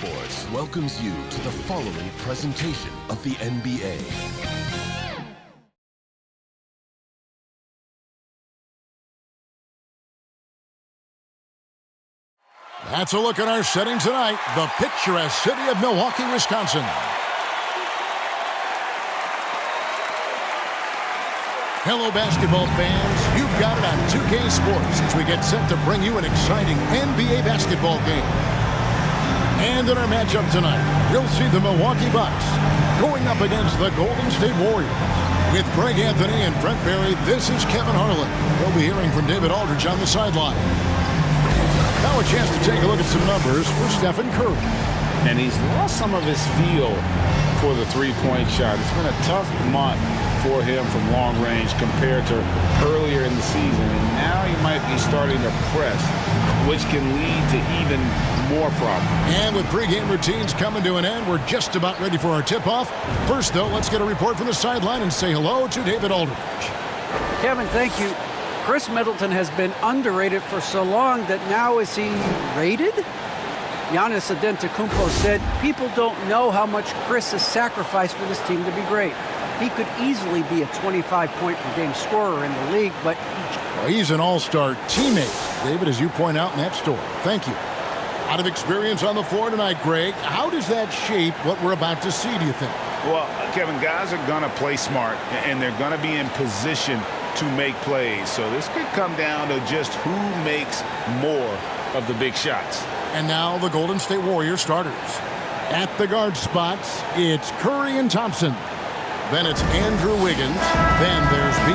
Sports welcomes you to the following presentation of the NBA. That's a look at our setting tonight, the picturesque city of Milwaukee, Wisconsin. Hello, basketball fans. You've got it on 2K Sports as we get set to bring you an exciting NBA basketball game. And in our matchup tonight, you'll see the Milwaukee Bucks going up against the Golden State Warriors. With Greg Anthony and Brent Barry, this is Kevin Harlan. We'll be hearing from David Aldridge on the sideline. Now a chance to take a look at some numbers for Stephen Curry. And he's lost some of his feel for the three-point shot. It's been a tough month for him from long range compared to earlier in the season. And now he might be starting to press, which can lead to even more problems. And with pregame routines coming to an end, we're just about ready for our tip-off. First, though, let's get a report from the sideline and say hello to David Aldridge. Kevin, thank you. Chris Middleton has been underrated for so long that now is he rated? Giannis Antetokounmpo said, people don't know how much Chris has sacrificed for this team to be great. He could easily be a 25-point-per-game scorer in the league, but well, he's an all-star teammate, David, as you point out in that story. Thank you. Out of experience on the floor tonight, Greg, how does that shape what we're about to see, do you think? Well, Kevin, guys are going to play smart, and they're going to be in position to make plays. So this could come down to just who makes more of the big shots. And now the Golden State Warriors starters. At the guard spots, it's Curry and Thompson. Then it's Andrew Wiggins. Then there's B.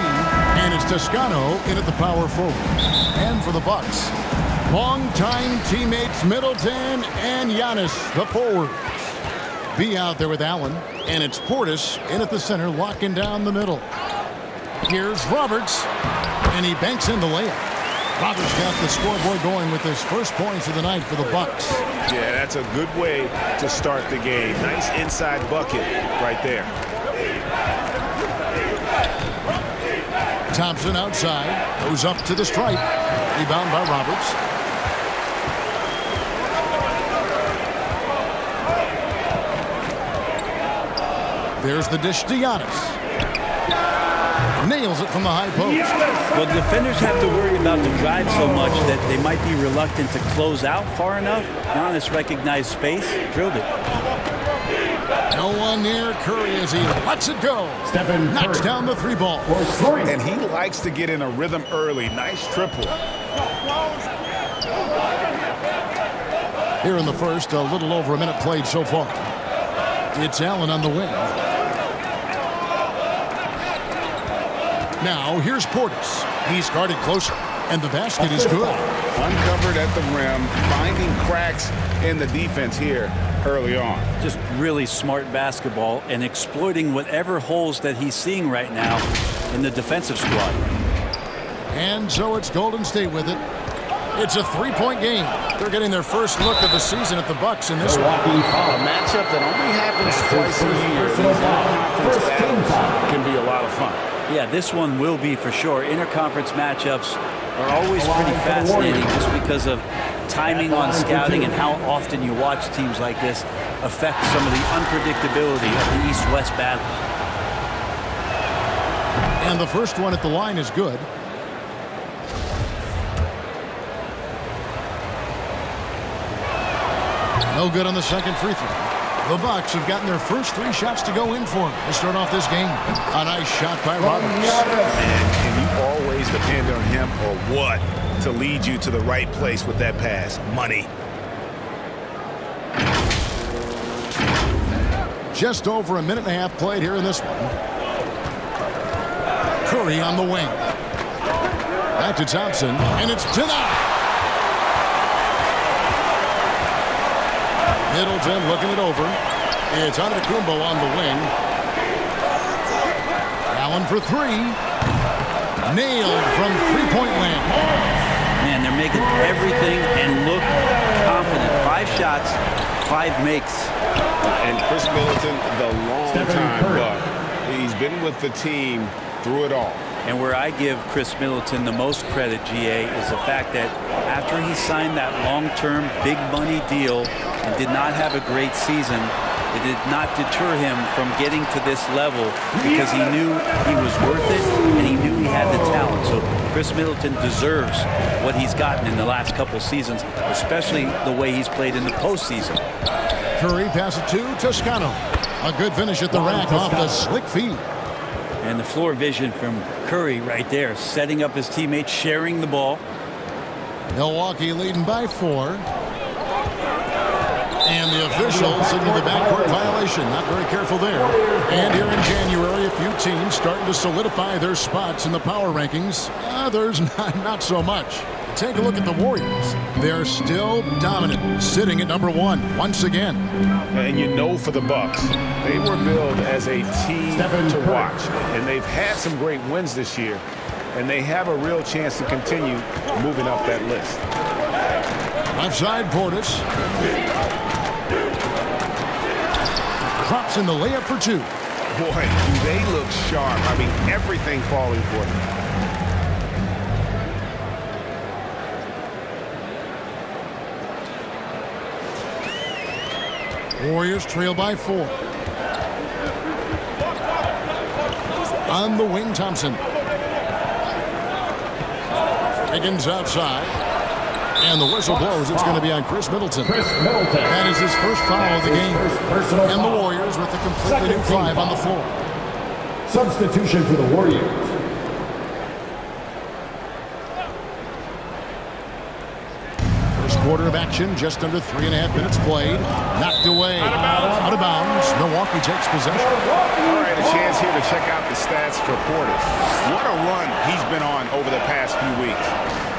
And it's Toscano in at the power forward. And for the Bucks, longtime teammates Middleton and Giannis, the forwards. B out there with Allen. And it's Portis in at the center, locking down the middle. Here's Roberts. And he banks in the layup. Roberts got the scoreboard going with his first points of the night for the Bucks. Yeah, that's a good way to start the game. Nice inside bucket right there. Thompson outside, goes up to the stripe. Rebound by Roberts. There's the dish to Giannis. Nails it from the high post. Well, defenders have to worry about the drive so much that they might be reluctant to close out far enough. Giannis recognized space, drilled it. No one near Curry as he lets it go. Knocks down the three ball. And he likes to get in a rhythm early. Nice triple. Here in the first, a little over a minute played so far. It's Allen on the wing. Now here's Portis. He's guarded closer, and the basket is good. Uncovered at the rim, finding cracks in the defense here early on. Just really smart basketball and exploiting whatever holes that he's seeing right now in the defensive squad. And so it's Golden State with it. It's a three-point game. They're getting their first look of the season at the Bucks in this one. A matchup that only happens twice a year. These conference battles can be a lot of fun. Yeah, this one will be for sure. Interconference matchups are always pretty fascinating just because of timing on scouting and how often you watch teams like this affect some of the unpredictability of the East-West battle. And the first one at the line is good. No good on the second free throw. The Bucks have gotten their first three shots to go in for them to start off this game. A nice shot by Roberts. And can you always depend on him or what to lead you to the right place with that pass? Money. Just over a minute and a half played here in this one. Curry on the wing. Back to Thompson, and it's denied. Middleton looking it over. It's Antetokounmpo on the wing. Allen for three. Nailed from three-point land. Man, they're making everything and look confident. 5 shots, 5 makes. And Chris Middleton, the long-time Buck. He's been with the team through it all. And where I give Chris Middleton the most credit, GA, is the fact that after he signed that long-term big money deal and did not have a great season, it did not deter him from getting to this level because he knew he was worth it and he knew he had the talent. So Chris Middleton deserves what he's gotten in the last couple seasons, especially the way he's played in the postseason. Curry passes to Toscano. A good finish at the rack off the slick feed. And the floor vision from Curry right there, setting up his teammates, sharing the ball. Milwaukee leading by 4. And the official signaled the backcourt violation. Not very careful there. And here in January, a few teams starting to solidify their spots in the power rankings. Others not so much. Take a look at the Warriors. They're still dominant, sitting at number 1 once again. And you know for the Bucks, they were billed as a team to watch. And they've had some great wins this year. And they have a real chance to continue moving up that list. Left side, Portis. Drops in the layup for 2. Boy, do they look sharp. I mean, everything falling for them. Warriors trail by 4. On the wing, Thompson. Higgins outside. And the whistle blows. It's going to be on Chris Middleton. That is his first foul of the game. And the Warriors with a completely new 5 on the floor. Substitution for the Warriors. First quarter of action, just under 3.5 minutes played. Knocked away. Out of bounds. Milwaukee takes possession. All right, a chance here to check out the stats for Portis. What a run he's been on over the past few weeks.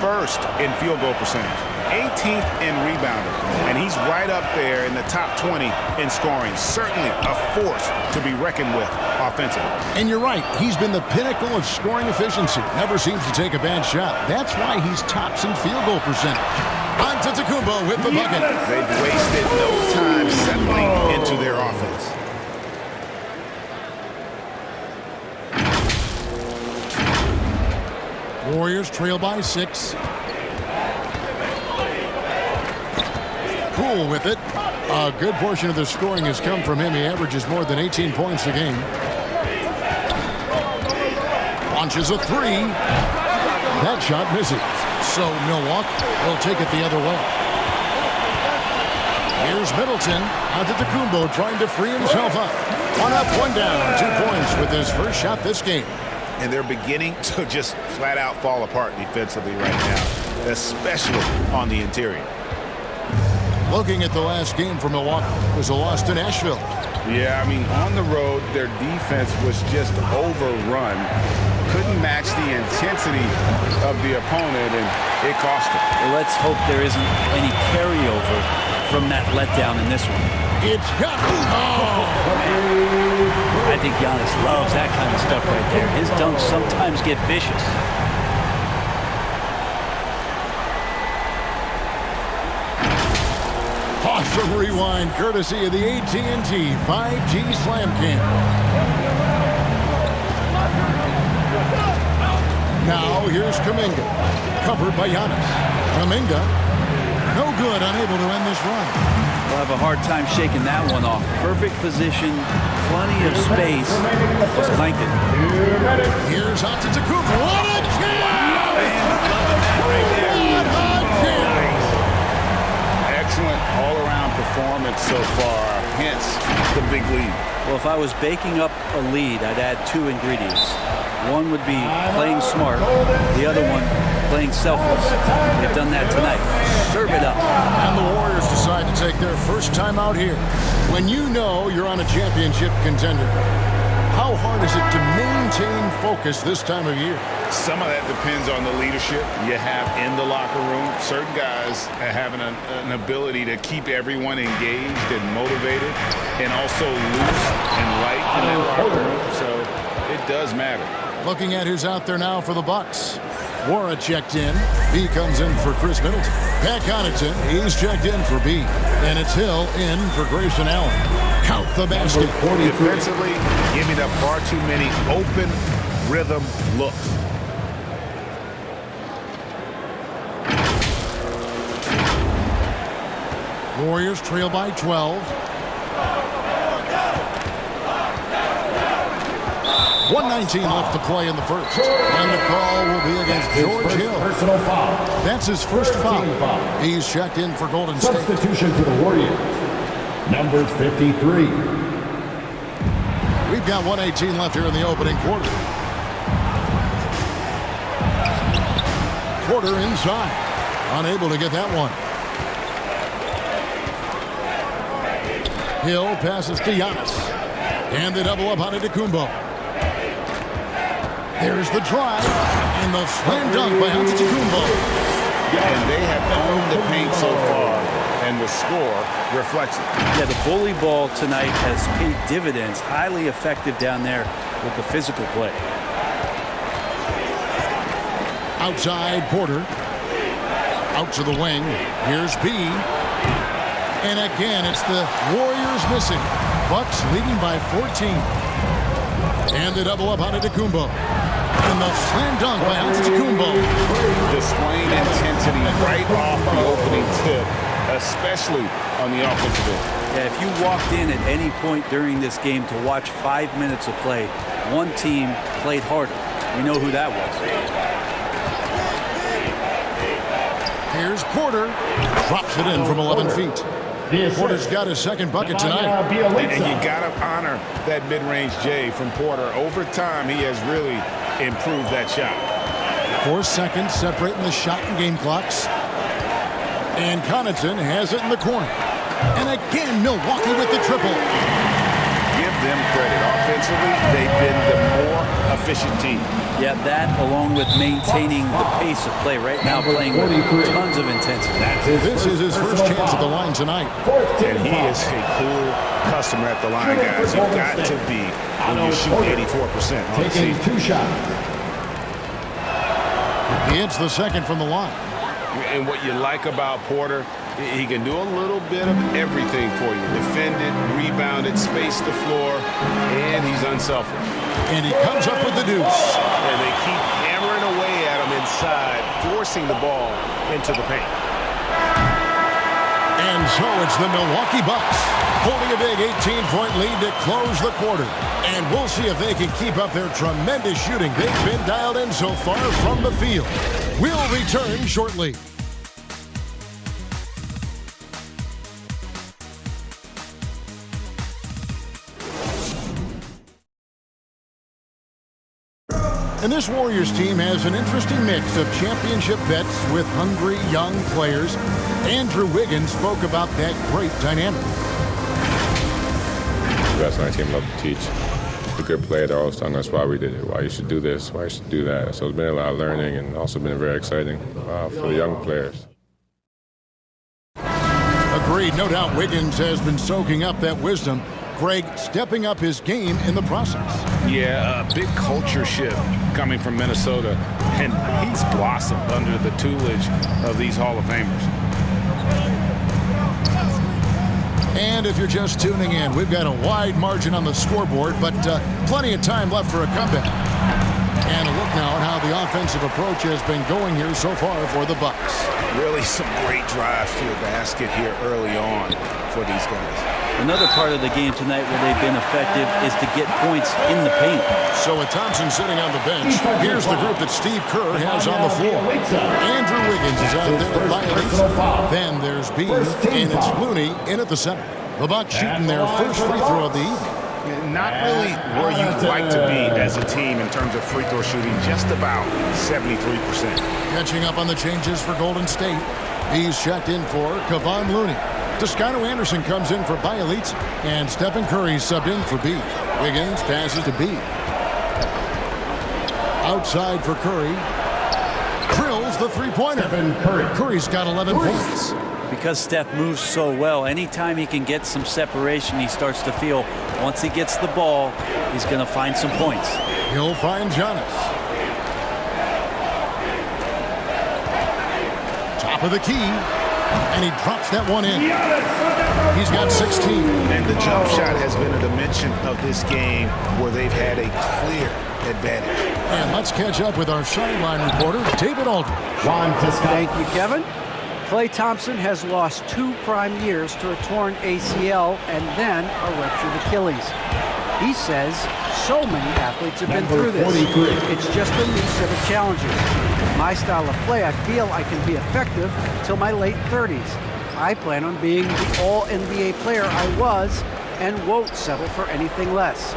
First in field goal percentage, 18th in rebounding, and he's right up there in the top 20 in scoring. Certainly a force to be reckoned with offensively. And you're right, he's been the pinnacle of scoring efficiency. Never seems to take a bad shot. That's why he's tops in field goal percentage. Antetokounmpo with the bucket. They've wasted no time settling into their offense. Warriors trail by 6. Cool with it. A good portion of the scoring has come from him. He averages more than 18 points a game. Launches a 3. That shot misses. So Milwaukee will take it the other way. Here's Middleton. Antetokounmpo trying to free himself up. 1 up, 1 down. 2 points with his first shot this game. And they're beginning to just flat out fall apart defensively right now, especially on the interior. Looking at the last game for Milwaukee, it was a loss to Nashville. Yeah, I mean, on the road, their defense was just overrun. Couldn't match the intensity of the opponent, and it cost them. Well, let's hope there isn't any carryover from that letdown in this one. It's got I think Giannis loves that kind of stuff right there. His dunks sometimes get vicious. Awesome rewind courtesy of the AT&T 5G Slam Cam. Now here's Kuminga, covered by Giannis. Kuminga, no good, unable to end this run. We'll have a hard time shaking that one off. Perfect position, plenty of space. Just clanked it. Here's Antetokounmpo. What a chance! Excellent all-around performance so far, hence the big lead. Well, if I was baking up a lead, I'd add 2 ingredients. One would be playing smart. The other one, playing selfless. They've done that tonight. Serve it up. And the Warriors decide to take their first time out here. When you know you're on a championship contender, how hard is it to maintain focus this time of year? Some of that depends on the leadership you have in the locker room. Certain guys have an ability to keep everyone engaged and motivated and also loose and light in that locker room. So it does matter. Looking at who's out there now for the Bucks. Wara checked in. B comes in for Chris Middleton. Pat Connaughton, he's checked in for B. And it's Hill in for Grayson Allen. Count the basket. Defensively, giving up far too many open rhythm looks. Warriors trail by 12. 1:19 left to play in the first. And the call will be against George Hill. Personal foul. That's his first foul. He's checked in for Golden State. Substitution for the Warriors. Number 53. We've got 1:18 left here in the opening quarter. Porter inside. Unable to get that one. Hill passes to Giannis. And they double up on Antetokounmpo. There's the drive. And the slam dunk by Antetokounmpo. And they have owned the paint so far. And the score reflects it. Yeah, the bully ball tonight has paid dividends. Highly effective down there with the physical play. Outside Porter. Out to the wing. Here's B. And again, it's the Warriors missing. Bucks leading by 14. And they double up on Antetokounmpo. And the slam dunk by Antetokounmpo. Displaying intensity right off the opening tip, especially on the offensive end. Yeah, if you walked in at any point during this game to watch 5 minutes of play, one team played harder. We know who that was. Here's Porter. Drops it in from 11 feet. Porter's got his second bucket tonight. And you got to honor that mid-range J from Porter. Over time, he has really improved that shot. 4 seconds separating the shot and game clocks. And Connaughton has it in the corner. And again, Milwaukee with the triple. Give them credit. Offensively, they've been the more efficient team. Yeah, that along with maintaining the pace of play right now, playing with tons of intensity. This is his first chance at the line tonight. And he is a cool customer at the line, guys. You've got to be when you shoot 84% on the season. Taking 2 shots. He hits the second from the line. And what you like about Porter, he can do a little bit of everything for you. Defend it, rebound it, space the floor, and he's unselfish. And he comes up with the deuce. And they keep hammering away at him inside, forcing the ball into the paint. And so it's the Milwaukee Bucks holding a big 18-point lead to close the quarter. And we'll see if they can keep up their tremendous shooting they've been dialed in so far from the field. We'll return shortly. And this Warriors team has an interesting mix of championship vets with hungry young players. Andrew Wiggins spoke about that great dynamic. The best on our team love to teach. The good player, they're always telling us why we did it, why you should do this, why you should do that. So it's been a lot of learning and also been very exciting for the young players. Agreed. No doubt Wiggins has been soaking up that wisdom. Greg stepping up his game in the process. Yeah, a big culture shift coming from Minnesota, and he's blossomed under the tutelage of these Hall of Famers. And if you're just tuning in, we've got a wide margin on the scoreboard, but plenty of time left for a comeback. And a look now at how the offensive approach has been going here so far for the Bucks. Really some great drives to the basket here early on for these guys. Another part of the game tonight where they've been effective is to get points in the paint. So with Thompson sitting on the bench, here's the group that Steve Kerr has on the floor. Andrew Wiggins is out there with violation. Then there's B, and it's Looney in at the center. The Bucks shooting their first free throw of the evening. Not really where you'd like to be as a team in terms of free throw shooting, just about 73%. Catching up on the changes for Golden State. He's checked in for Kevon Looney. Toscano Anderson comes in for Bielitsa, and Stephen Curry subbed in for B. Wiggins passes to B. Outside for Curry. Drills the three-pointer. Curry's got 11 points. Because Steph moves so well, anytime he can get some separation, he starts to feel once he gets the ball, he's going to find some points. He'll find Giannis. Top of the key. And he drops that one in. He's got 16. And the jump shot has been a dimension of this game where they've had a clear advantage. And let's catch up with our sideline reporter, David Aldridge. Thank you, Kevin. Klay Thompson has lost 2 prime years to a torn ACL and then a ruptured Achilles. He says so many athletes have been through this. It's just a new set of challenges. My style of play, I feel I can be effective till my late 30s. I plan on being the all-NBA player I was and won't settle for anything less.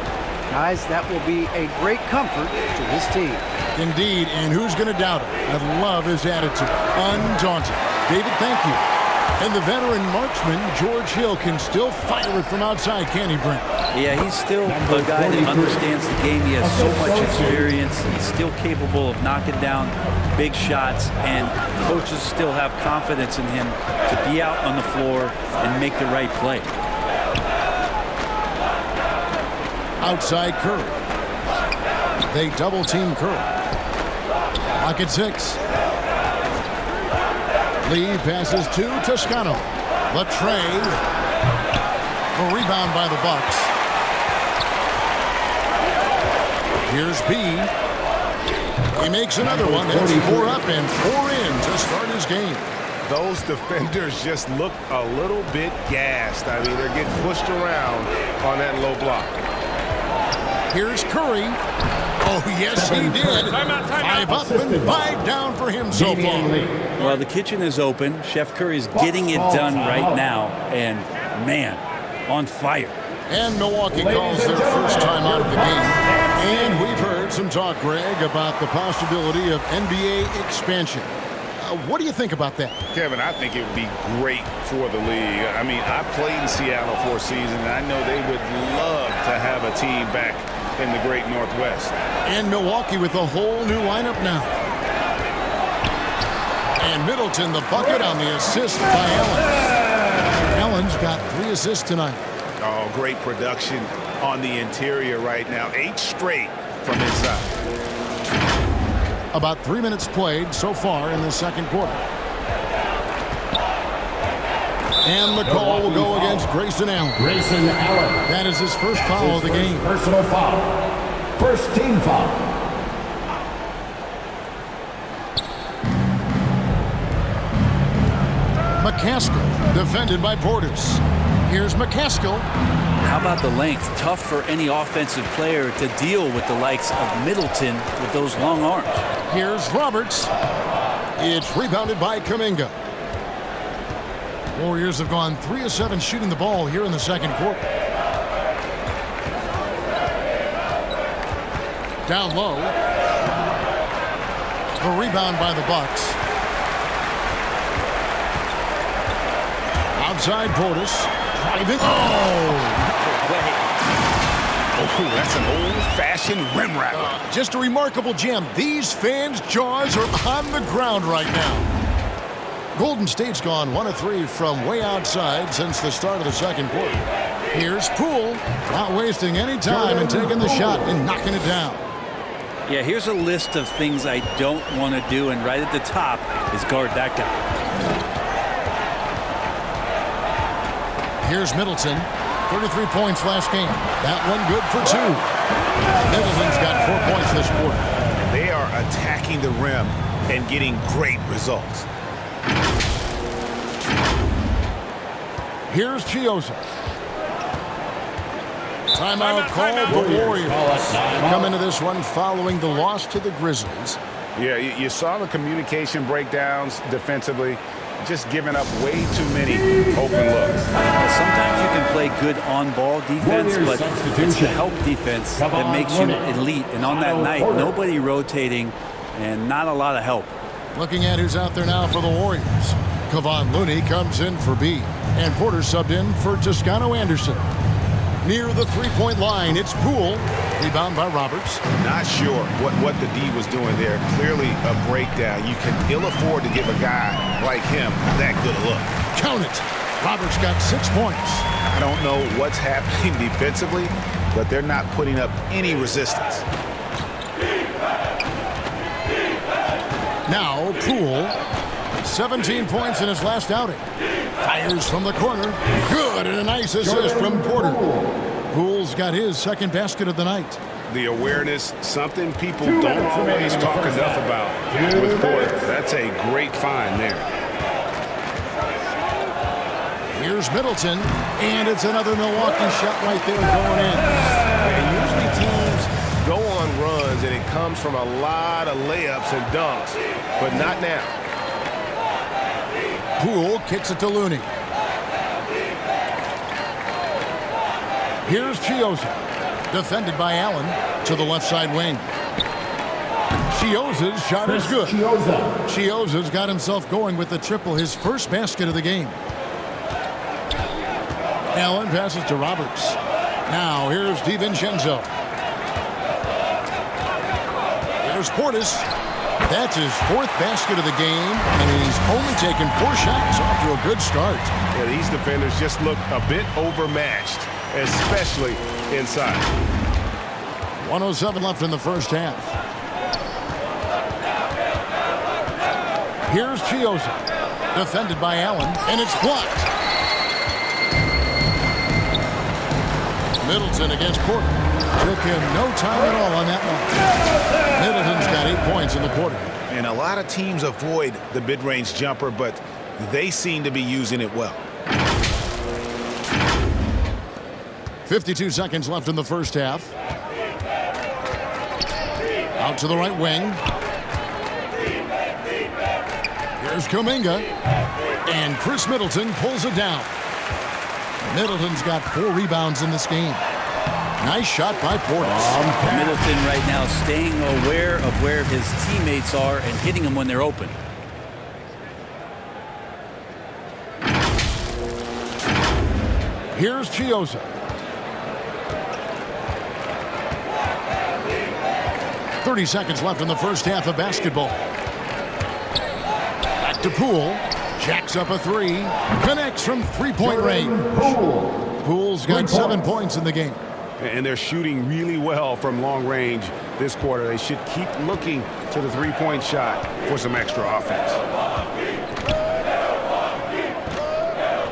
Guys, that will be a great comfort to his team. Indeed, and who's going to doubt it? I love his attitude. Undaunted. David, thank you. And the veteran marksman, George Hill, can still fire it from outside, can he, Brent? Yeah, he's still a guy that understands the game. He has so much experience. He's still capable of knocking down big shots, and coaches still have confidence in him to be out on the floor and make the right play. Outside Curry. They double-team Curry. Lock at 6. Lee passes to Toscano. Latrey. A rebound by the Bucks. Here's B. He makes another one. That's 4 up and 4 in to start his game. Those defenders just look a little bit gassed. I mean, they're getting pushed around on that low block. Here's Curry. Oh, yes, he did. 5 up and 5 down for him so far. Well, the kitchen is open. Chef Curry's getting it done right now, and man, on fire. And Milwaukee calls their first time out of the game. And we've heard some talk, Greg, about the possibility of NBA expansion. What do you think about that? Kevin, I think it would be great for the league. I mean, I played in Seattle for a season, and I know they would love to have a team back in the great Northwest. And Milwaukee with a whole new lineup now. And Middleton, the bucket on the assist by Allen. Allen's got 3 assists tonight. Oh, great production on the interior right now. 8 straight from inside. About 3 minutes played so far in the second quarter. And the call will go against Grayson Allen. Grayson Allen. That is his first foul of the game. Personal foul. First team foul. McCaskill, defended by Portis. Here's McCaskill. How about the length? Tough for any offensive player to deal with the likes of Middleton with those long arms. Here's Roberts. It's rebounded by Kuminga. Warriors have gone 3 of 7 shooting the ball here in the second quarter. Down low. A rebound by the Bucks. Outside Portis. Driving. Oh, that's an old-fashioned rim rapper. Just a remarkable gem. These fans' jaws are on the ground right now. Golden State's gone 1 of 3 from way outside since the start of the second quarter. Here's Poole, not wasting any time and taking the shot and knocking it down. Yeah, here's a list of things I don't want to do, and right at the top is guard that guy. Here's Middleton, 33 points last game. That one good for 2. Middleton's got 4 points this quarter. And they are attacking the rim and getting great results. Here's Chioza. Timeout called the Warriors. Come into this one following the loss to the Grizzlies. Yeah, you saw the communication breakdowns defensively, just giving up way too many open looks. Sometimes you can play good on-ball defense, but it's the help defense that makes you elite. And on that night, nobody rotating and not a lot of help. Looking at who's out there now for the Warriors. Kevon Looney comes in for B. And Porter subbed in for Toscano Anderson. Near the three-point line, it's Poole. Rebound by Roberts. Not sure what the D was doing there. Clearly a breakdown. You can ill afford to give a guy like him that good a look. Count it. Roberts got 6 points. I don't know what's happening defensively, but they're not putting up any resistance. Now Poole, 17 points in his last outing. Fires from the corner. Good, and a nice assist from Porter. Poole's got his second basket of the night. The awareness, something people don't always talk enough about with Porter. That's a great find there. Here's Middleton, and it's another Milwaukee shot right there going in. And usually teams go on runs, and it comes from a lot of layups and dunks, but not now. Poole kicks it to Looney. Here's Chiozza. Defended by Allen to the left side wing. Chiozza's shot is good. Chiozza's got himself going with the triple, his first basket of the game. Allen passes to Roberts. Now here's DiVincenzo. Here's Portis. That's his fourth basket of the game, and he's only taken 4 shots. Off to a good start. Yeah, these defenders just look a bit overmatched, especially inside. 1:07 left in the first half. Here's Chiozza. Defended by Allen, and it's blocked. Middleton against Porter. Took him no time at all on that one. Middleton's got 8 points in the quarter. And a lot of teams avoid the mid-range jumper, but they seem to be using it well. 52 seconds left in the first half. Out to the right wing. Here's Kuminga. And Chris Middleton pulls it down. Middleton's got 4 rebounds in this game. Nice shot by Portis. Middleton right now staying aware of where his teammates are and hitting them when they're open. Here's Chiozza. .30 seconds left in the first half of basketball. Back to Poole. Jacks up a 3. Connects from three-point range. Poole's got 7 points in the game. And they're shooting really well from long range this quarter. They should keep looking to the three-point shot for some extra offense.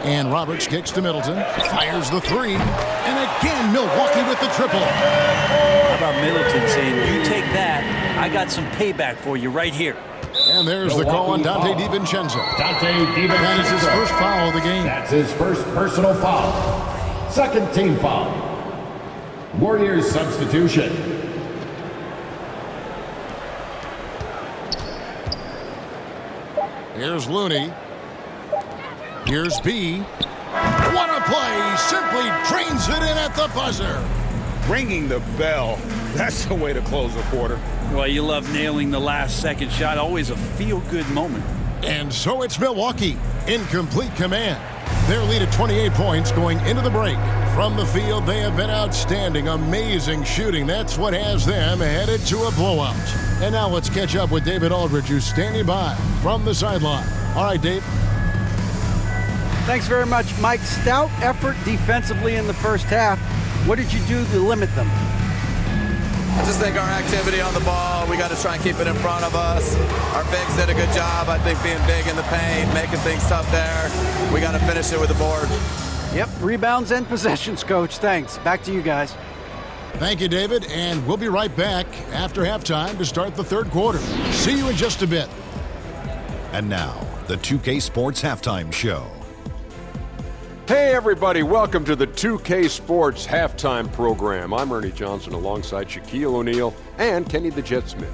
And Roberts kicks to Middleton. Fires the 3. And again, Milwaukee with the triple. How about Middleton saying, you take that, I got some payback for you right here. And there's the call on Dante DiVincenzo. That is his first foul of the game. That's his first personal foul. Second team foul. Warriors substitution. Here's Looney. Here's B. What a play! Simply drains it in at the buzzer. Ringing the bell. That's the way to close the quarter. Well, you love nailing the last second shot. Always a feel-good moment. And so it's Milwaukee in complete command. Their lead at 28 points going into the break. From the field, they have been outstanding. Amazing shooting. That's what has them headed to a blowout. And now let's catch up with David Aldridge, who's standing by from the sideline. All right, Dave. Thanks very much, Mike. Stout effort defensively in the first half. What did you do to limit them? I just think our activity on the ball, we got to try and keep it in front of us. Our bigs did a good job, I think, being big in the paint, making things tough there. We got to finish it with the board. Yep, rebounds and possessions, Coach. Thanks. Back to you guys. Thank you, David, and we'll be right back after halftime to start the third quarter. See you in just a bit. And now, the 2K Sports Halftime Show. Hey everybody, welcome to the 2K Sports Halftime Program. I'm Ernie Johnson alongside Shaquille O'Neal and Kenny the Jet Smith.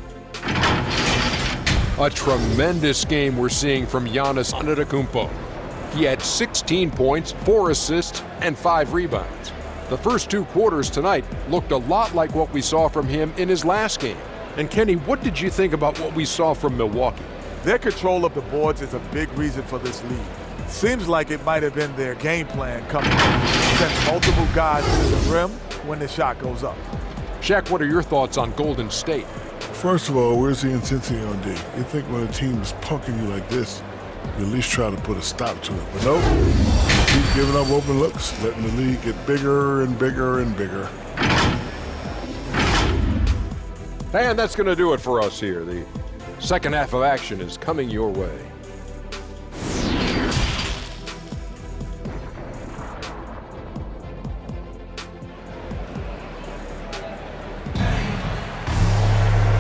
A tremendous game we're seeing from Giannis Antetokounmpo. He had 16 points, 4 assists, and 5 rebounds. The first 2 quarters tonight looked a lot like what we saw from him in his last game. And Kenny, what did you think about what we saw from Milwaukee? Their control of the boards is a big reason for this lead. Seems like it might have been their game plan coming in. Send multiple guys to the rim when the shot goes up. Shaq, what are your thoughts on Golden State? First of all, where's the intensity on D? You think when a team is punking you like this, you at least try to put a stop to it. But nope, keep giving up open looks, letting the lead get bigger and bigger and bigger. And that's going to do it for us here. The second half of action is coming your way.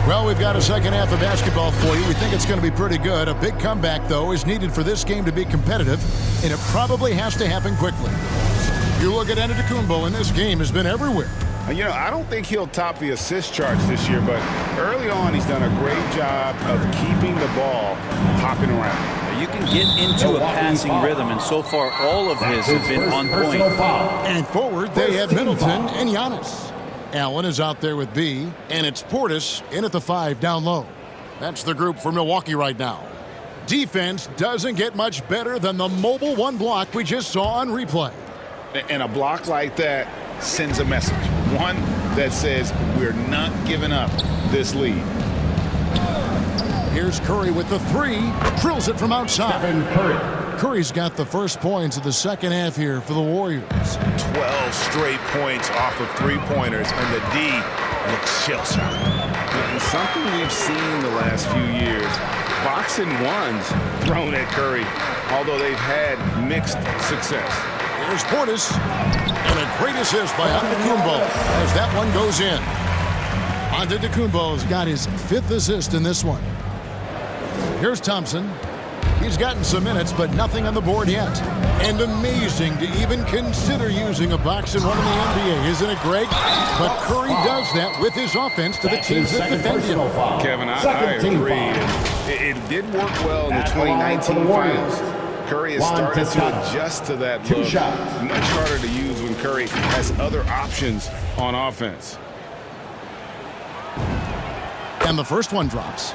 Well, we've got a second half of basketball for you. We think it's going to be pretty good. A big comeback, though, is needed for this game to be competitive, and it probably has to happen quickly. You look at Antetokounmpo, and this game has been everywhere. You know, I don't think he'll top the assist charts this year, but early on he's done a great job of keeping the ball hopping around. You can get into a passing rhythm, and so far all of his have been on point. And forward, they have Middleton and Giannis. Allen is out there with B, and it's Portis in at the 5 down low. That's the group for Milwaukee right now. Defense doesn't get much better than the mobile one block we just saw on replay. And a block like that sends a message. One that says we're not giving up this lead. Here's Curry with the 3. Drills it from outside. Stephen Curry. Curry's got the first points of the second half here for the Warriors. 12 straight points off of three-pointers, and the D looks shell-shocked. And something we've seen the last few years, boxing ones thrown at Curry, although they've had mixed success. Here's Portis, and a great assist by Antetokounmpo as that one goes in. Antetokounmpo's got his 5th assist in this one. Here's Thompson. He's gotten some minutes, but nothing on the board yet. And amazing to even consider using a boxing one in the NBA, isn't it, Greg? But Curry does that with his offense to the teams that defend him. Kevin, I agree. It did work well in the 2019 finals. Curry has started to adjust to that look. Much harder to use when Curry has other options on offense. And the first one drops.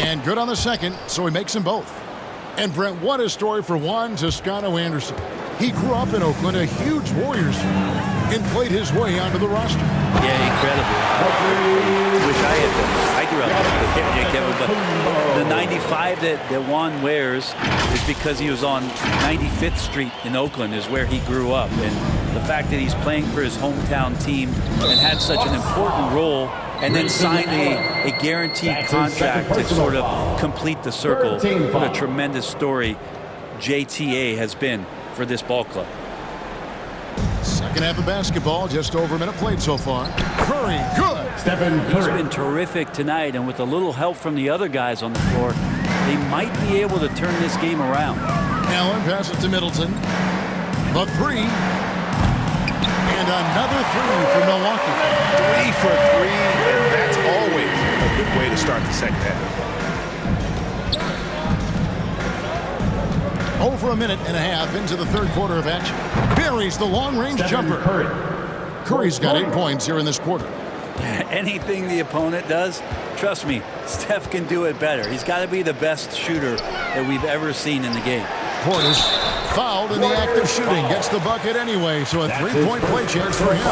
And good on the second, so he makes them both. And Brent, what a story for Juan Toscano Anderson. He grew up in Oakland, a huge Warriors fan, and played his way onto the roster. Yeah, incredible. Wish I had been. I grew up with Kevin, but the 95 that Juan wears is because he was on 95th Street in Oakland is where he grew up. And the fact that he's playing for his hometown team and had such an important role and then signed a guaranteed contract to sort of complete the circle. What a tremendous story JTA has been for this ball club. Second half of basketball, just over a minute played so far. Curry, good. Stephen Curry. He's been terrific tonight, and with a little help from the other guys on the floor, they might be able to turn this game around. Allen passes to Middleton. The 3. And another 3 for Milwaukee. 3 for 3, and that's always a good way to start the second half. Over a minute and a half into the third quarter of action. Buries the long-range jumper. Curry's got 8 points here in this quarter. Anything the opponent does, trust me, Steph can do it better. He's got to be the best shooter that we've ever seen in the game. Portis fouled in the act of shooting. Gets the bucket anyway, so a 3-point play chance for him.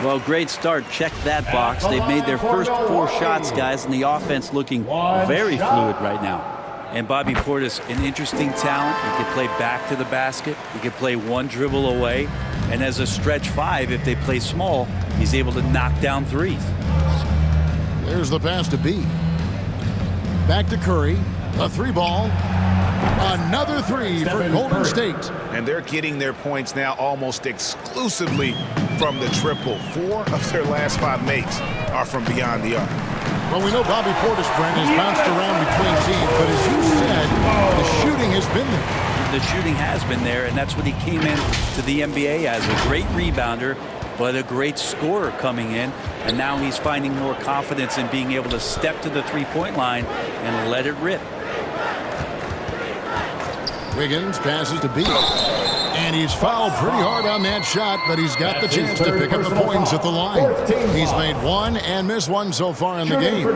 Well, great start. Check that box. They've made their first 4 shots, guys, and the offense looking very fluid right now. And Bobby Portis, an interesting talent. He can play back to the basket. He can play one dribble away. And as a stretch 5, if they play small, he's able to knock down threes. There's the pass to B. Back to Curry. A 3-ball. Another 3 for Golden State. And they're getting their points now almost exclusively from the triple. 4 of their last 5 makes are from beyond the arc. Well, we know Bobby Portis, Brent, has bounced around between teams, but as you said, the shooting has been there. The shooting has been there, and that's what he came in to the NBA as, a great rebounder, but a great scorer coming in. And now he's finding more confidence in being able to step to the three-point line and let it rip. Wiggins passes to B. And he's fouled pretty hard on that shot, but he's got the chance to pick up the points at the line. He's made 1 and missed 1 so far in the game.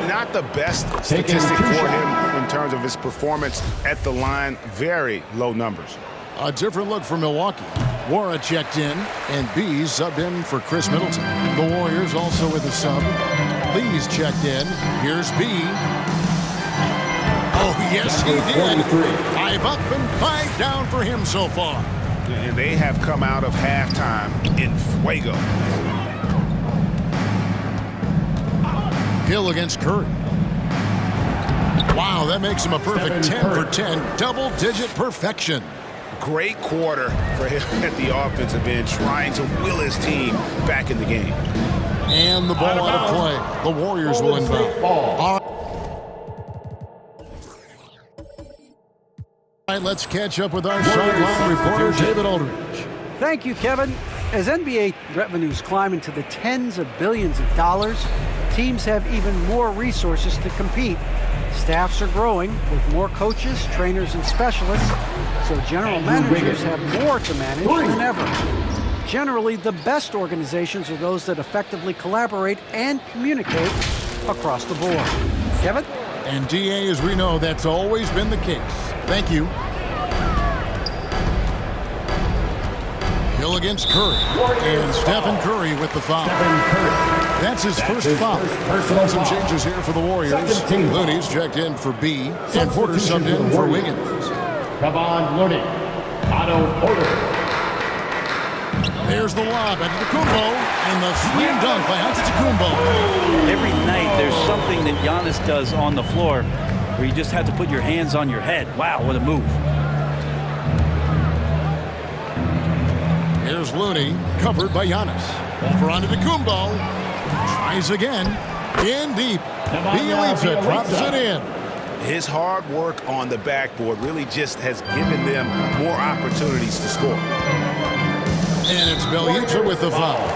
Not the best statistic for him in terms of his performance at the line. Very low numbers. A different look for Milwaukee. Wara checked in, and B subbed in for Chris Middleton. The Warriors also with a sub. Lee's checked in. Here's B. Oh, yes, he did. 5 up and 5 down for him so far. And they have come out of halftime in fuego. Hill against Curry. Wow, that makes him a perfect 10 for 10. Double-digit perfection. Great quarter for him at the offensive end, trying to will his team back in the game. And the ball out of play. The Warriors will inbound. All right, let's catch up with our sideline reporter, David Aldridge. Thank you, Kevin. As NBA revenues climb into the tens of billions of dollars, teams have even more resources to compete. Staffs are growing with more coaches, trainers, and specialists, so general managers have more to manage than ever. Generally, the best organizations are those that effectively collaborate and communicate across the board. Kevin? And DA, as we know, that's always been the case. Thank you. Hill against Curry. And Stephen Curry with the foul. That's his first foul. Some changes here for the Warriors. Looney's checked in for B. And Porter subbed in for Wiggins. Kevon Looney. Otto Porter. There's the lob at Antetokounmpo, and the slam dunk by Antetokounmpo. Every night there's something that Giannis does on the floor where you just have to put your hands on your head. Wow, what a move. Here's Looney, covered by Giannis. Over Antetokounmpo. Tries again. In deep. Bjelica drops it in. His hard work on the backboard really just has given them more opportunities to score. And it's Bjelica with the foul.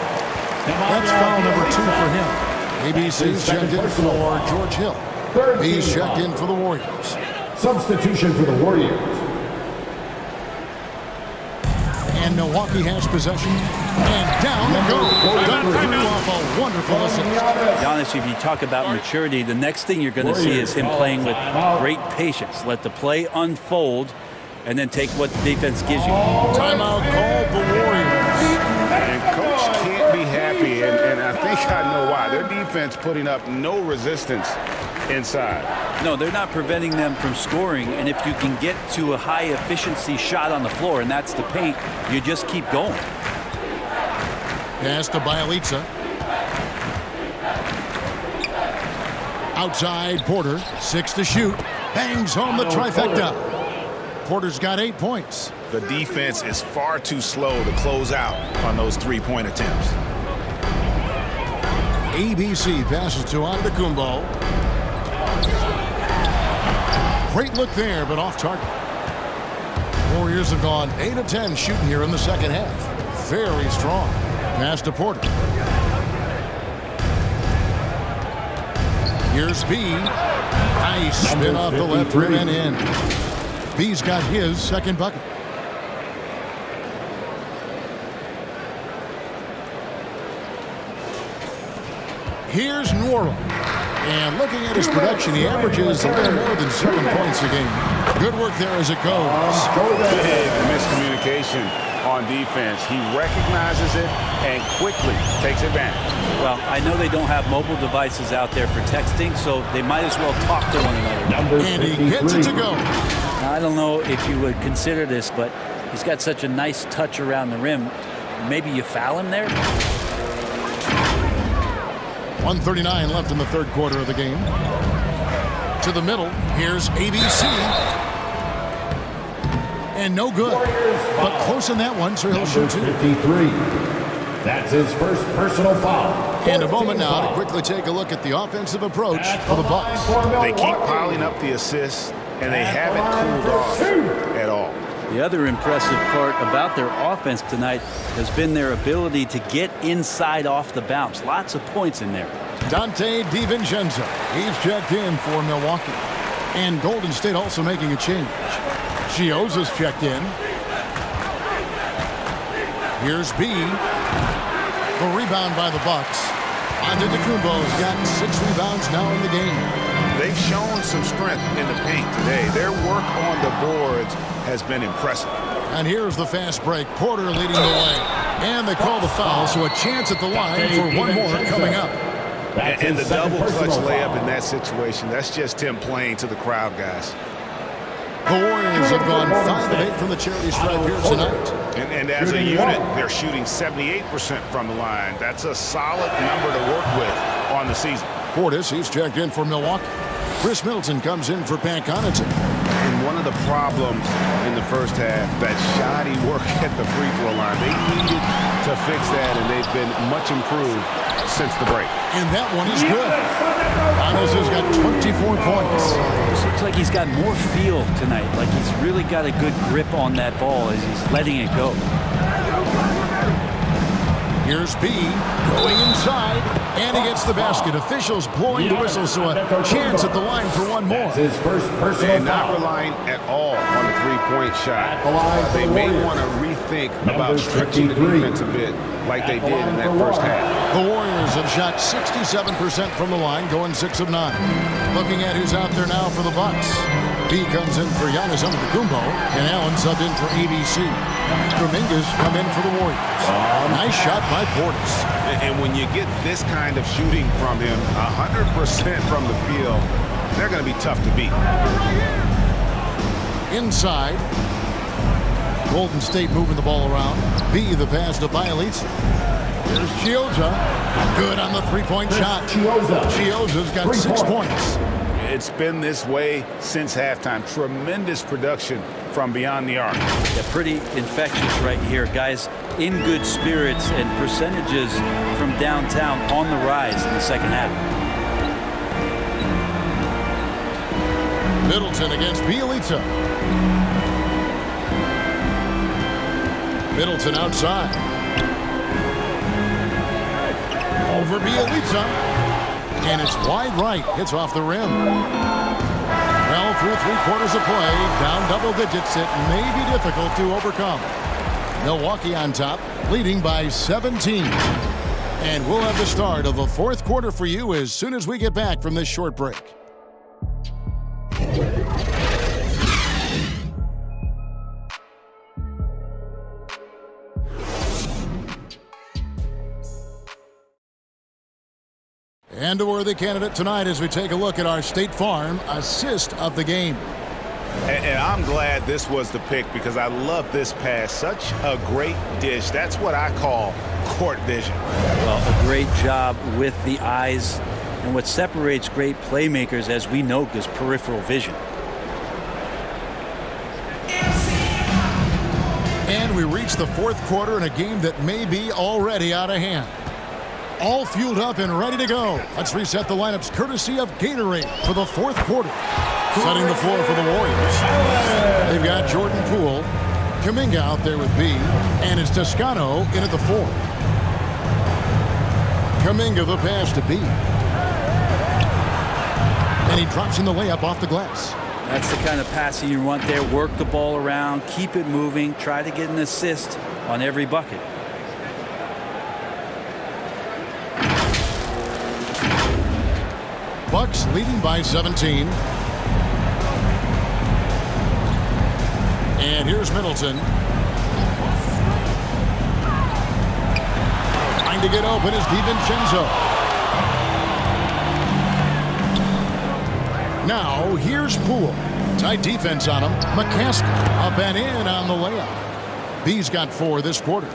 That's foul number 2 for him. ABC's checked in for George Hill. B's checked in for the Warriors. Substitution for the Warriors. And Milwaukee has possession. And down they go. Got through off a wonderful assist. Giannis, if you talk about maturity, the next thing you're going to see is him playing with great patience. Let the play unfold, and then take what the defense gives you. Timeout called the Warriors. And Coach can't be happy, and I think I know why. Their defense putting up no resistance inside. No, they're not preventing them from scoring, and if you can get to a high-efficiency shot on the floor, and that's the paint, you just keep going. Pass to Bjelica. Outside, Porter, 6 to shoot. Bangs home the trifecta. Porter's got 8 points. The defense is far too slow to close out on those three-point attempts. ABC passes to Antetokounmpo. Great look there, but off target. Warriors have gone 8 of 10 shooting here in the second half. Very strong. Pass to Porter. Here's B. Nice spin off the left rim and in. B's got his second bucket. Here's Nwora. And looking at his production, he averages a little more than 7 points a game. Good work there as it goes. Big miscommunication on defense. He recognizes it and quickly takes advantage. Well, I know they don't have mobile devices out there for texting, so they might as well talk to one another. And he gets it to go. Now, I don't know if you would consider this, but he's got such a nice touch around the rim. Maybe you foul him there? 1:39 left in the third quarter of the game. To the middle, here's ABC. And no good. But close in that one, so he'll shoot 2. 53. That's his first personal foul. And a moment now to quickly take a look at the offensive approach for the Bucks. They keep piling up the assists, and they haven't cooled off at all. The other impressive part about their offense tonight has been their ability to get inside off the bounce. Lots of points in there. Dante DiVincenzo. He's checked in for Milwaukee. And Golden State also making a change. Chioza's checked in. Here's B. The rebound by the Bucks. Antetokounmpo's got 6 rebounds now in the game. They've shown some strength in the paint today. Their work on the boards has been impressive. And here's the fast break. Porter leading the way. And they call the foul, so a chance at the line for one more coming up. And the double clutch layup in that situation, that's just him playing to the crowd, guys. The Warriors have gone 5 of 8 from the charity stripe here tonight. And as a unit, they're shooting 78% from the line. That's a solid number to work with on the season. Portis, he's checked in for Milwaukee. Chris Middleton comes in for Pat Connaughton. And one of the problems in the first half, that shoddy work at the free throw line. They needed to fix that, and they've been much improved since the break. And that one is good. Giannis has got 24 points. This looks like he's got more feel tonight. Like he's really got a good grip on that ball as he's letting it go. Here's B going inside, and he gets the basket. Officials blowing the whistle, so a chance at the line for one more. His first personal And not foul. relying at all on the three-point shot. They may want to rethink about stretching the defense a bit like they did in that first half. The Warriors have shot 67% from the line, going 6 of 9. Looking at who's out there now for the Bucks. B comes in for Giannis Antetokounmpo, and Allen subbed in for ABC. Kuminga's come in for the Warriors. Nice shot by Portis. And when you get this kind of shooting from him, 100% from the field, they're going to be tough to beat. Inside. Golden State moving the ball around. B, the pass to Bielitsa. There's Chiozza. Good on the three-point shot. Chiozza's got 6 points. It's been this way since halftime. Tremendous production from beyond the arc. Yeah, pretty infectious right here. Guys in good spirits and percentages from downtown on the rise in the second half. Middleton against Bielitsa. Middleton outside. Over Bielitsa. And it's wide right. Hits off the rim. Well, through 3/4 of play, down double digits, it may be difficult to overcome. Milwaukee on top, leading by 17. And we'll have the start of the fourth quarter for you as soon as we get back from this short break. And a worthy candidate tonight as we take a look at our State Farm assist of the game. And I'm glad this was the pick because I love this pass. Such a great dish. That's what I call court vision. Well, a great job with the eyes. And what separates great playmakers, as we know, is peripheral vision. And we reach the fourth quarter in a game that may be already out of hand. All fueled up and ready to go. Let's reset the lineups courtesy of Gatorade for the fourth quarter. Setting the floor for the Warriors. They've got Jordan Poole, Kuminga out there with B, and it's Toscano in at the 4. Kuminga the pass to B. And he drops in the layup off the glass. That's the kind of passing you want there. Work the ball around, keep it moving, try to get an assist on every bucket. Bucks leading by 17. And here's Middleton. Trying to get open is DiVincenzo. Now here's Poole. Tight defense on him. McCaskill up and in on the layup. B's got 4 this quarter.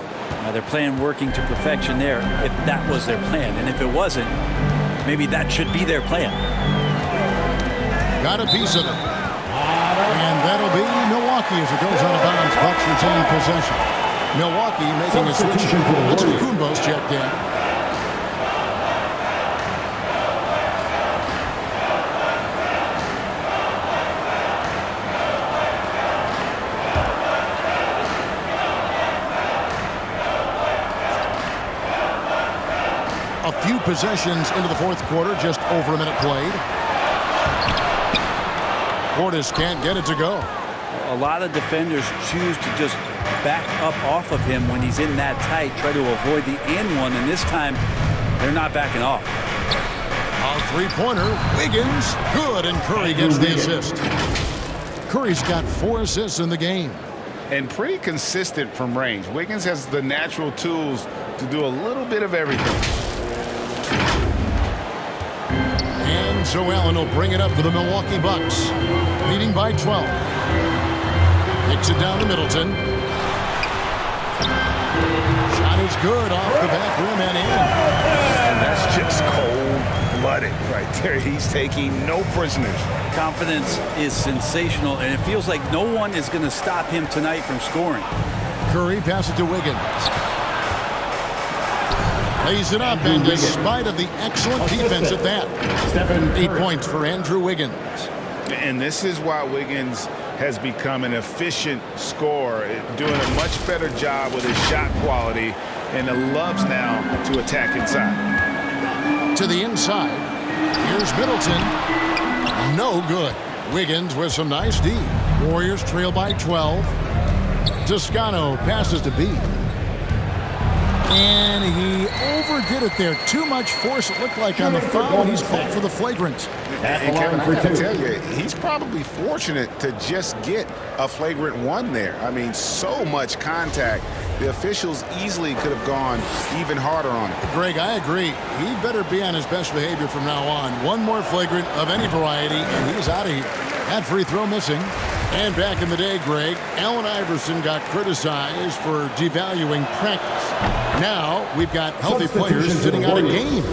Now they're playing working to perfection there if that was their plan. And if it wasn't, maybe that should be their plan. Got a piece of it. And that'll be Milwaukee as it goes out of bounds. Bucks retain possession. Milwaukee making a switch. Antetokounmpo's checked in. A few possessions into the fourth quarter, just over a minute played. Portis can't get it to go. A lot of defenders choose to just back up off of him when he's in that tight, try to avoid the and one, and this time they're not backing off. A three-pointer, Wiggins, good, and Curry gets the assist. Curry's got 4 assists in the game. And pretty consistent from range. Wiggins has the natural tools to do a little bit of everything. And so Allen will bring it up for the Milwaukee Bucks, leading by 12. Kicks it down to Middleton. Shot is good off the back rim and in. And that's just cold blooded right there. He's taking no prisoners. Confidence is sensational, and it feels like no one is going to stop him tonight from scoring. Curry passes to Wiggins. Lays it up, and despite of the excellent defense at that, 8 points for Andrew Wiggins. And this is why Wiggins has become an efficient scorer, doing a much better job with his shot quality, and loves now to attack inside. To the inside, here's Middleton. No good. Wiggins with some nice D. Warriors trail by 12. Toscano passes to B. And he overdid it there. Too much force, it looked like, on the foul, and he's called for the flagrant. And Kevin, I got to tell you, he's probably fortunate to just get a flagrant one there. I mean, so much contact. The officials easily could have gone even harder on it. Greg, I agree. He better be on his best behavior from now on. One more flagrant of any variety, and he's out of here. That free throw missing. And back in the day, Greg, Allen Iverson got criticized for devaluing practice. Now we've got healthy players sitting out of games.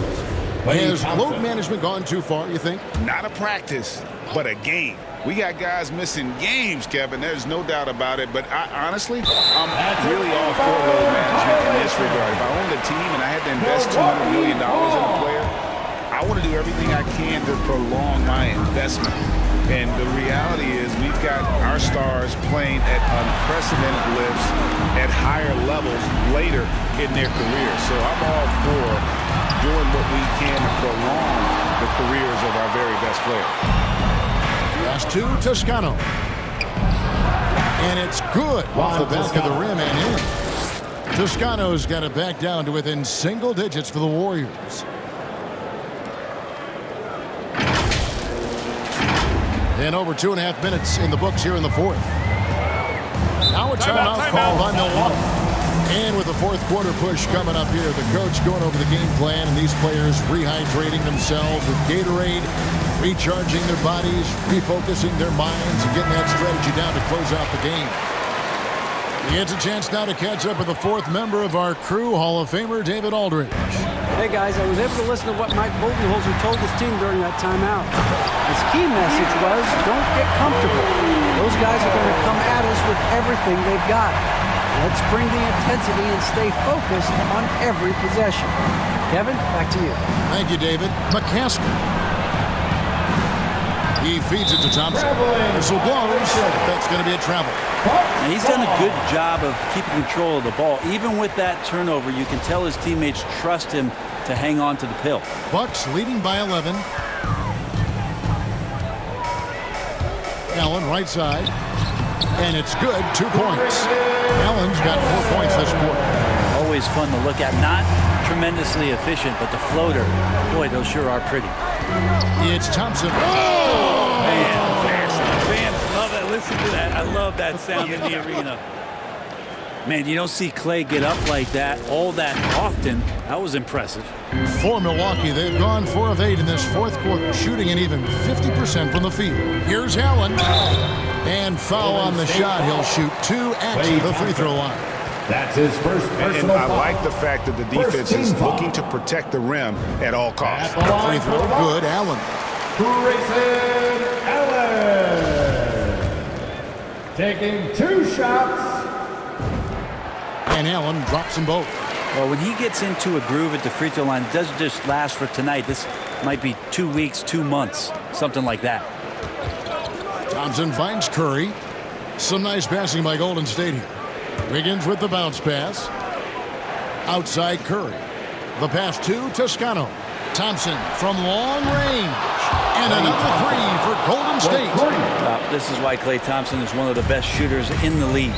Has load management gone too far, you think? Not a practice, but a game. We got guys missing games, Kevin. There's no doubt about it. But honestly, I'm really all for load management in this regard. If I owned a team and I had to invest $200 million in a player, I want to do everything I can to prolong my investment. And the reality is we've got our stars playing at unprecedented lifts at higher levels later in their careers. So I'm all for doing what we can to prolong the careers of our very best players. Last two, Toscano. And it's good off the back of the rim and in. Toscano's got it back down to within single digits for the Warriors. And over 2.5 minutes in the books here in the fourth. Now a timeout called by Milwaukee. And with the fourth quarter push coming up here, the coach going over the game plan, and these players rehydrating themselves with Gatorade, recharging their bodies, refocusing their minds, and getting that strategy down to close out the game. He gets a chance now to catch up with the fourth member of our crew, Hall of Famer David Aldridge. Hey guys, I was able to listen to what Mike Budenholzer told his team during that timeout. His key message was, don't get comfortable. Those guys are going to come at us with everything they've got. Let's bring the intensity and stay focused on every possession. Kevin, back to you. Thank you, David. McCasker. He feeds it to Thompson. Whistle blows. That's going to be a travel. And he's done a good job of keeping control of the ball. Even with that turnover, you can tell his teammates trust him to hang on to the pill. Bucks leading by 11. Allen right side. And it's good. 2 points. Allen's got 4 points this quarter. Always fun to look at. Not tremendously efficient, but the floater, boy, those sure are pretty. It's Thompson. Fans love that. Listen to that. I love that sound in the arena. Man, you don't see Clay get up like that all that often. That was impressive. For Milwaukee, they've gone 4 of 8 in this fourth quarter, shooting an even 50% from the field. Here's Allen. And foul on the shot. He'll shoot 2 at the free throw line. That's his first personal foul. And I foul. like the fact that the defense is looking to protect the rim at all costs. Free throw good. Allen. Grayson Allen taking 2 shots. And Allen drops them both. Well, when he gets into a groove at the free throw line, it doesn't just last for tonight. This might be 2 weeks, 2 months, something like that. Thompson finds Curry. Some nice passing by Golden State here. Wiggins with the bounce pass. Outside Curry. The pass to Toscano. Thompson from long range. And another 3 for Golden State. This is why Klay Thompson is one of the best shooters in the league.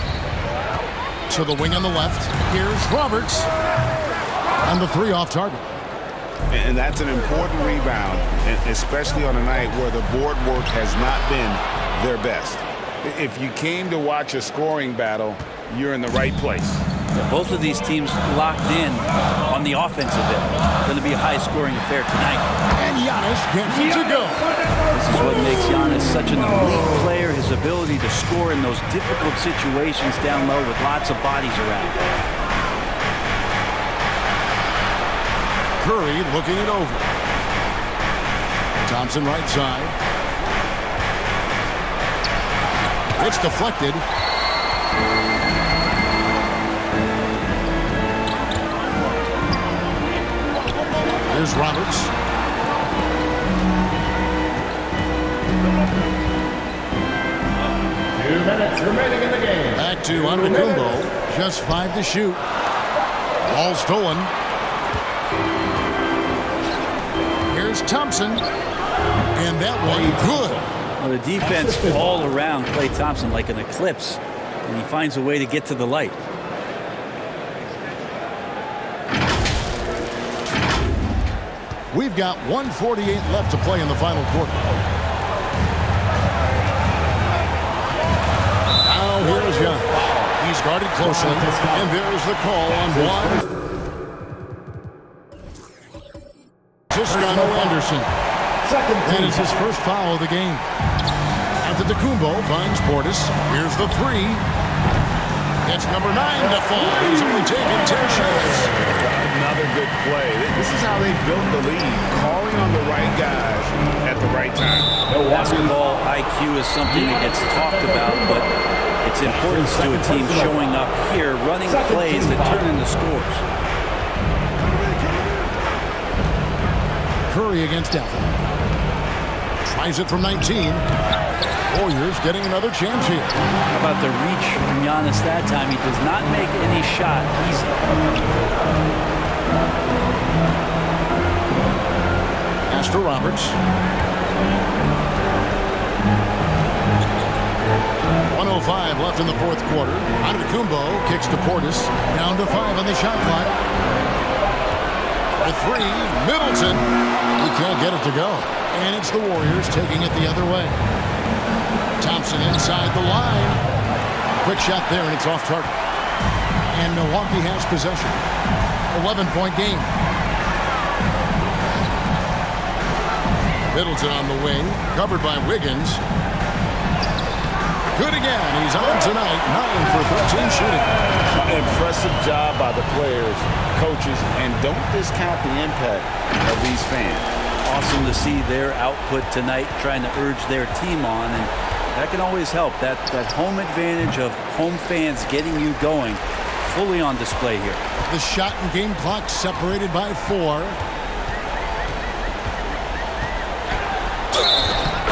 To the wing on the left. Here's Roberts. And the 3 off target. And that's an important rebound, especially on a night where the board work has not been their best. If you came to watch a scoring battle, you're in the right place. Both of these teams locked in on the offensive end. Going to be a high-scoring affair tonight. And Giannis gets it to go. This is what makes Giannis such an elite player, his ability to score in those difficult situations down low with lots of bodies around. Curry looking it over. Thompson right side. It's deflected. Here's Roberts. 2 minutes remaining in the game. Back to Antetokounmpo. Just 5 to shoot. Ball stolen. Here's Thompson. And that one good. Well, the defense all around Klay Thompson like an eclipse, and he finds a way to get to the light. We've got 1:48 left to play in the final quarter. Now here's Young. He's guarded closely, and there's the call on one. Toscano Anderson. And it's his first foul of the game. Antetokounmpo finds Portis. Here's the three. It's number 9 to fall. He's only taken 10 shots. Another good play. This is how they built the lead, calling on the right guys at the right time. Basketball IQ is something that gets talked about, but its importance to a team showing up here, running plays that turn into scores. Curry against Allen. Tries it from 19. Warriors getting another chance here. How about the reach from Giannis that time? He does not make any shot easy. Pass to Roberts. 1:05 left in the fourth quarter. Antetokounmpo kicks to Portis. Down to 5 on the shot clock. A three. Middleton. He can't get it to go. And it's the Warriors taking it the other way. Thompson inside the line. Quick shot there, and it's off target. And Milwaukee has possession. 11-point game. Middleton on the wing, covered by Wiggins. Good again. He's on tonight. 9 for 13 shooting. Impressive job by the players, coaches, and don't discount the impact of these fans. Awesome to see their output tonight, trying to urge their team on, and that can always help. That home advantage of home fans getting you going, fully on display here. The shot and game clock separated by 4.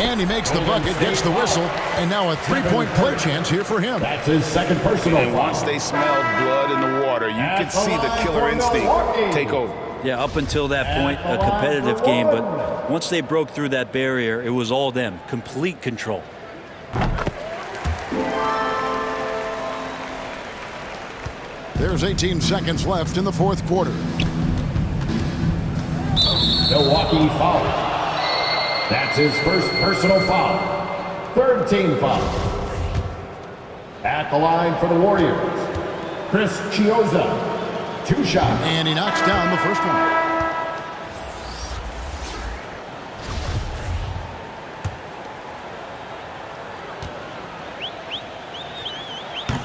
And he makes the bucket, gets the whistle, and now a 3-point play chance here for him. That's his second personal And foul. once they smelled blood in the water, you could see the killer instinct take over. Yeah, up until that point, a competitive game, but once they broke through that barrier, it was all them. Complete control. There's 18 seconds left in the fourth quarter. Milwaukee foul. That's his first personal foul. Third team foul. At the line for the Warriors, Chris Chiozza. 2 shots. And he knocks down the first one.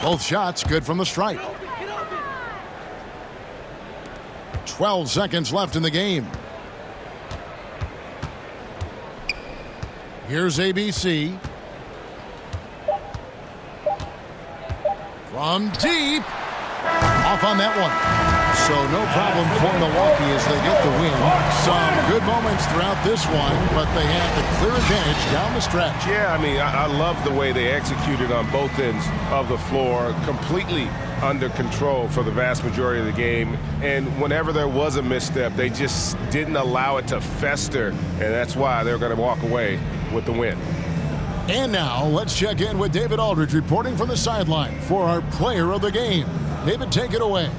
Both shots good from the stripe. 12 seconds left in the game. Here's ABC. From deep. Off on that one. So no problem for Milwaukee as they get the win. Some good moments throughout this one, but they have the clear advantage down the stretch. Yeah, I mean, I love the way they executed on both ends of the floor, completely under control for the vast majority of the game. And whenever there was a misstep, they just didn't allow it to fester, and that's why they're going to walk away with the win. And now let's check in with David Aldridge reporting from the sideline for our player of the game. David, take it away.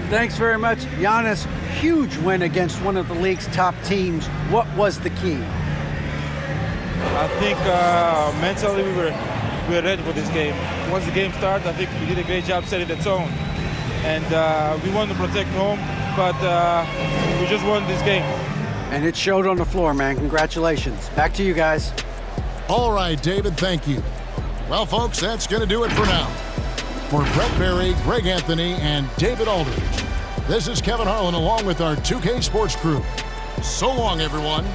Thanks very much, Giannis. Huge win against one of the league's top teams. What was the key? I think mentally we were ready for this game. Once the game started, I think we did a great job setting the tone. And we wanted to protect home, but we just won this game. And it showed on the floor, man. Congratulations. Back to you guys. All right, David, thank you. Well, folks, that's going to do it for now. For Brett Berry, Greg Anthony, and David Aldridge, this is Kevin Harlan along with our 2K Sports crew. So long, everyone.